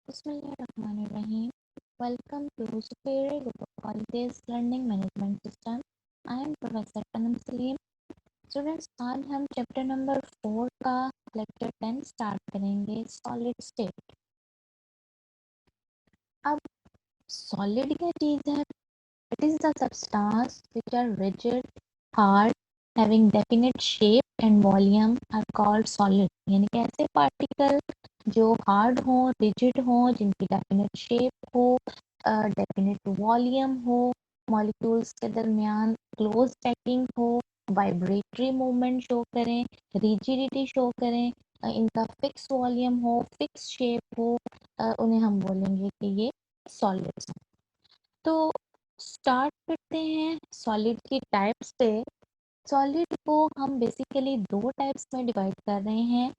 Bismillahirrahmanirrahim. Welcome to Superior Group of Colleges Learning Management System. I am Professor Anam Salim. Students आज हम chapter number 4 का lecture 10 start करेंगे solid state. अब solid क्या चीज है? It is the substance which are rigid, hard, having definite shape and volume are called solid. यानी कि ऐसे पार्टिकल जो हार्ड हो, रिजिड हो, जिनकी डेफिनेट शेप हो, डेफिनेट वॉल्यूम हो, मॉलिक्यूल्स के दरमियान क्लोज पैकिंग हो, वाइब्रेटरी मूवमेंट शो करें, रिजिडिटी शो करें, इनका फिक्स वॉल्यूम हो, फिक्स शेप हो, उन्हें हम बोलेंगे कि ये सॉलिड्स हैं। तो स्टार्ट करते हैं सॉलिड की टाइप्स पे। सॉलिड को हम बेसिकली दो टाइप्स में डिवाइड कर रहे हैं।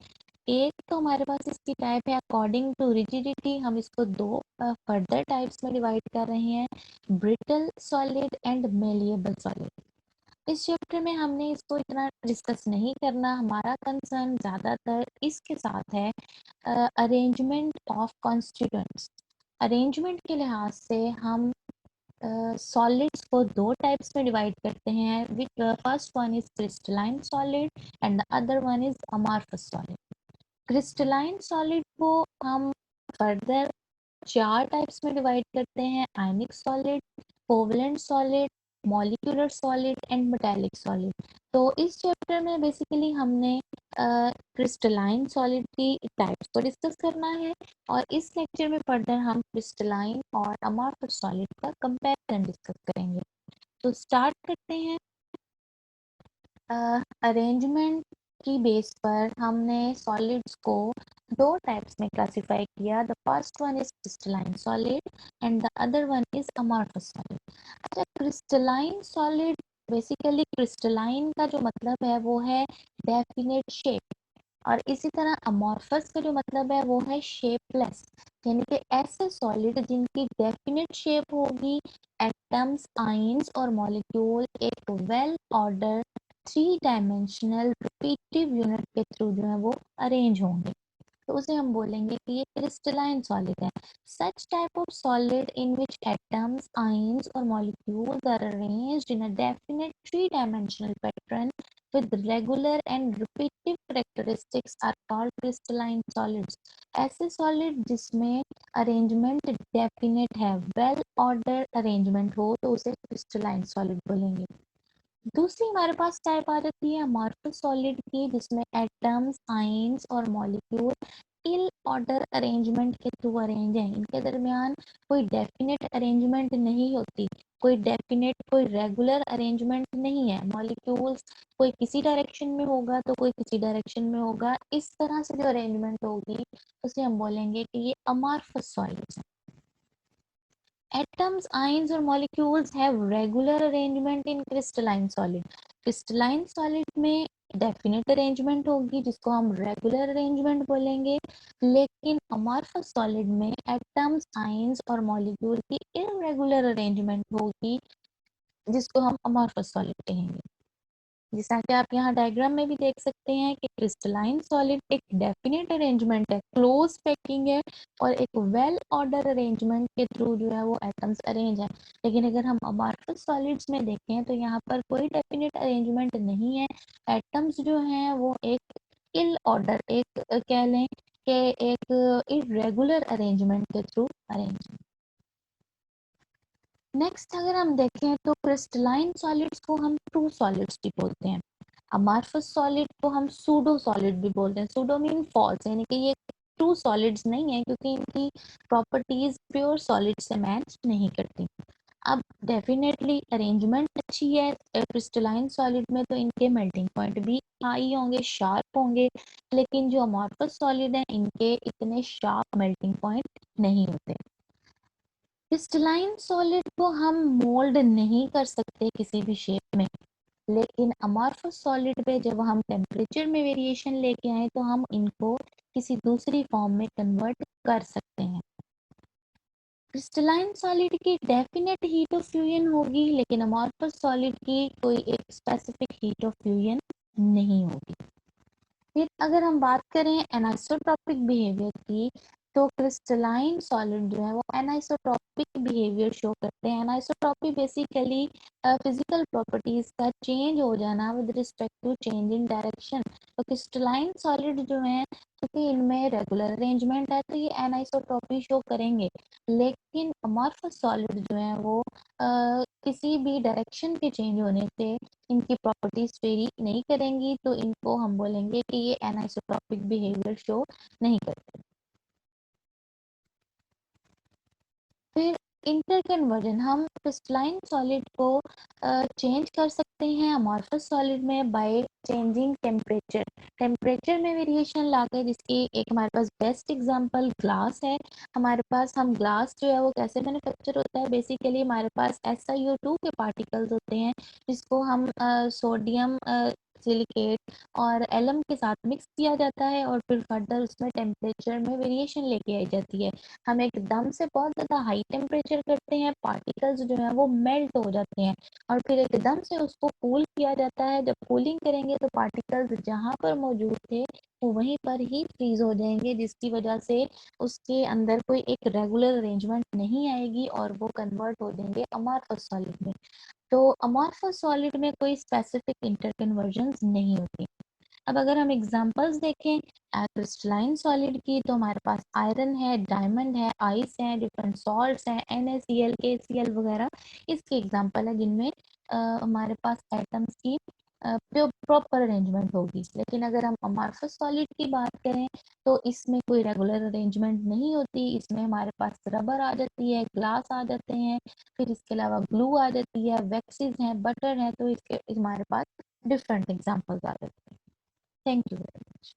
एक तो हमारे पास इसकी टाइप है अकॉर्डिंग टू रिजिडिटी, हम इसको दो फर्दर टाइप्स में डिवाइड कर रहे हैं, brittle solid and malleable solid. इस चैप्टर में हमने इसको इतना डिस्कस नहीं करना, हमारा कंसर्न ज़्यादातर इसके साथ है अरेंजमेंट ऑफ कॉन्स्टिट्यूएंट्स। अरेंजमेंट के लिहाज से हम सॉलिड्स को दो टाइप्स में डिवाइड करते हैं, which first one is crystalline solid and the other one is amorphous solid. Crystalline solid को हम फर्दर चार टाइप्स में डिवाइड करते हैं, ionic solid, covalent solid, molecular solid and metallic solid. तो इस चैप्टर में बेसिकली हमने क्रिस्टलाइन सॉलिड की टाइप्स को डिस्कस करना है और इस लेक्चर में फर्दर हम क्रिस्टलाइन और अमॉर्फस सॉलिड का कंपैरिजन डिस्कस करेंगे। तो स्टार्ट करते हैं। अरेंजमेंट की बेस पर हमने सॉलिड्स को दो टाइप्स में क्लासिफाई किया। The first one is crystalline solid and the other one is amorphous solid. अच्छा, क्रिस्टलाइन सॉलिड बेसिकली क्रिस्टलाइन का जो मतलब है वो है डेफिनेट शेप, और इसी तरह अमॉर्फस का जो मतलब है वो है शेपलेस, यानी कि ऐसे सॉलिड जिनकी डेफिनेट शेप होगी, एटम्स, आयंस और मॉलिक्यूल एक well order three dimensional repetitive unit के थ्रू जो है वो अरेंज होंगे, तो उसे हम बोलेंगे कि ये क्रिस्टलाइन सॉलिड है। Such type of solid in which atoms, ions और molecules are arranged in a definite three dimensional pattern with regular and repeative characteristics are called crystalline solids। ऐसे सॉलिड जिसमें अरेंजमेंट डेफिनेट है, well order arrangement हो, तो उसे crystalline solid बोलेंगे। दूसरी हमारे पास टाइप आ जाती है अमॉर्फस सॉलिड की, जिसमें एटम्स, आयंस और मॉलिक्यूल इल ऑर्डर अरेंजमेंट के थ्रू अरेंज हैं, इनके दरमियान कोई डेफिनेट अरेंजमेंट नहीं होती, कोई डेफिनेट कोई रेगुलर अरेंजमेंट नहीं है। मॉलिक्यूल्स कोई किसी डायरेक्शन में होगा तो कोई किसी डायरेक्शन में होगा, इस तरह से जो अरेंजमेंट होगी उसे हम बोलेंगे कि ये अमॉर्फस सॉलिड्स हैं। Atoms, ions और molecules have regular arrangement in crystalline solid। crystalline solid में डेफिनेट अरेंजमेंट होगी जिसको हम रेगुलर अरेंजमेंट बोलेंगे, लेकिन अमॉर्फस सॉलिड में एटम्स, आयंस और मॉलिक्यूल की इररेगुलर अरेंजमेंट होगी जिसको हम अमॉर्फस सॉलिड कहेंगे। जैसा कि आप यहाँ डायग्राम में भी देख सकते हैं कि क्रिस्टलाइन सॉलिड एक डेफिनेट अरेंजमेंट है, क्लोज पैकिंग है और एक वेल ऑर्डर अरेंजमेंट के थ्रू जो है वो एटम्स अरेंज है। लेकिन अगर हम अमॉर्फस सॉलिड्स में देखें तो यहाँ पर कोई डेफिनेट अरेंजमेंट नहीं है, एटम्स जो हैं वो एक इल ऑर्डर, एक कह लें कि एक इरेगुलर अरेंजमेंट के थ्रू अरेंज। नेक्स्ट अगर हम देखें तो क्रिस्टलाइन सॉलिड्स को हम ट्रू सॉलिड्स भी बोलते हैं, अमॉर्फस सॉलिड को हम सूडो सॉलिड भी बोलते हैं। सूडो मीन फॉल्स, यानी कि ये ट्रू सॉलिड्स नहीं है क्योंकि इनकी प्रॉपर्टीज प्योर सॉलिड से मैच नहीं करती। अब डेफिनेटली अरेंजमेंट अच्छी है क्रिस्टलाइन सॉलिड में, तो इनके मेल्टिंग पॉइंट भी हाई होंगे, शार्प होंगे, लेकिन जो अमॉर्फस सॉलिड है इनके इतने शार्प मेल्टिंग पॉइंट नहीं होते। क्रिस्टलाइन सॉलिड को हम मोल्ड नहीं कर सकते किसी भी शेप में, लेकिन अमॉर्फस सॉलिड पे जब हम टेम्परेचर में वेरिएशन लेके आए तो हम इनको किसी दूसरी फॉर्म में कन्वर्ट कर सकते हैं। क्रिस्टलाइन सॉलिड की डेफिनेट हीट ऑफ फ्यूजन होगी, लेकिन अमॉर्फस सॉलिड की कोई एक स्पेसिफिक हीट ऑफ फ्यूजन नहीं होगी। फिर अगर हम बात करें एनाइसोट्रॉपिक बिहेवियर की, तो क्रिस्टलाइन सॉलिड जो है वो एनाइसोट्रॉपिक बिहेवियर शो करते हैं। एनाइसोट्रॉपी बेसिकली फिजिकल प्रॉपर्टीज का चेंज हो जाना with respect to change in direction. तो क्रिस्टलाइन सॉलिड जो है, क्योंकि इनमें रेगुलर अरेंजमेंट है तो ये एनाइसोट्रॉपी शो करेंगे। लेकिन अमॉर्फस सॉलिड जो है वो किसी भी डायरेक्शन के चेंज होने से इनकी प्रॉपर्टीज वेरी नहीं करेंगी, तो इनको हम बोलेंगे कि ये एनाइसोट्रॉपिक बिहेवियर शो नहीं करते। फिर इंटरकन्वर्जन, हम क्रिस्टलाइन सॉलिड को चेंज कर सकते हैं अमॉर्फस सॉलिड में बाय चेंजिंग टेम्परेचर। टेम्परेचर में वेरिएशन लाके, जिसकी एक हमारे पास बेस्ट एग्जांपल ग्लास है। हमारे पास हम ग्लास जो है वो कैसे मैन्युफैक्चर होता है, बेसिकली हमारे पास SiO2 के पार्टिकल्स होते हैं, जिसको हम सोडियम सिलिकेट और एलम के साथ मिक्स किया जाता है और फिर फर्दर उसमें टेम्परेचर में वेरिएशन लेके आई जाती है। हम एकदम से बहुत ज़्यादा हाई टेम्परेचर करते हैं, पार्टिकल्स जो हैं वो मेल्ट हो जाते हैं और फिर एकदम से उसको कूल किया जाता है। जब कूलिंग करेंगे तो पार्टिकल्स जहाँ पर मौजूद थे वो वहीं पर ही फ्रीज हो जाएंगे, जिसकी वजह से उसके अंदर कोई एक रेगुलर अरेंजमेंट नहीं आएगी और वो कन्वर्ट हो जाएंगे अमॉर्फस सॉलिड में। तो अमॉर्फस सॉलिड में कोई स्पेसिफिक इंटरकन्वर्जन नहीं होती। अब अगर हम एग्जांपल्स देखें क्रिस्टलाइन सॉलिड की, तो हमारे पास आयरन है, डायमंड है, आइस है, डिफरेंट सॉल्ट्स हैं, NaCl, KCl वगैरह इसके एग्जांपल है, जिनमें हमारे पास एटम्स की प्रॉपर अरेंजमेंट होगी। लेकिन अगर हम अमॉर्फस सॉलिड की बात करें तो इसमें कोई रेगुलर अरेंजमेंट नहीं होती। इसमें हमारे पास रबर आ जाती है, ग्लास आ जाते हैं, फिर इसके अलावा ग्लू आ जाती है, वैक्सीज हैं, बटर है, तो इसके हमारे पास डिफरेंट एग्जाम्पल्स आ जाते हैं। Thank you very much.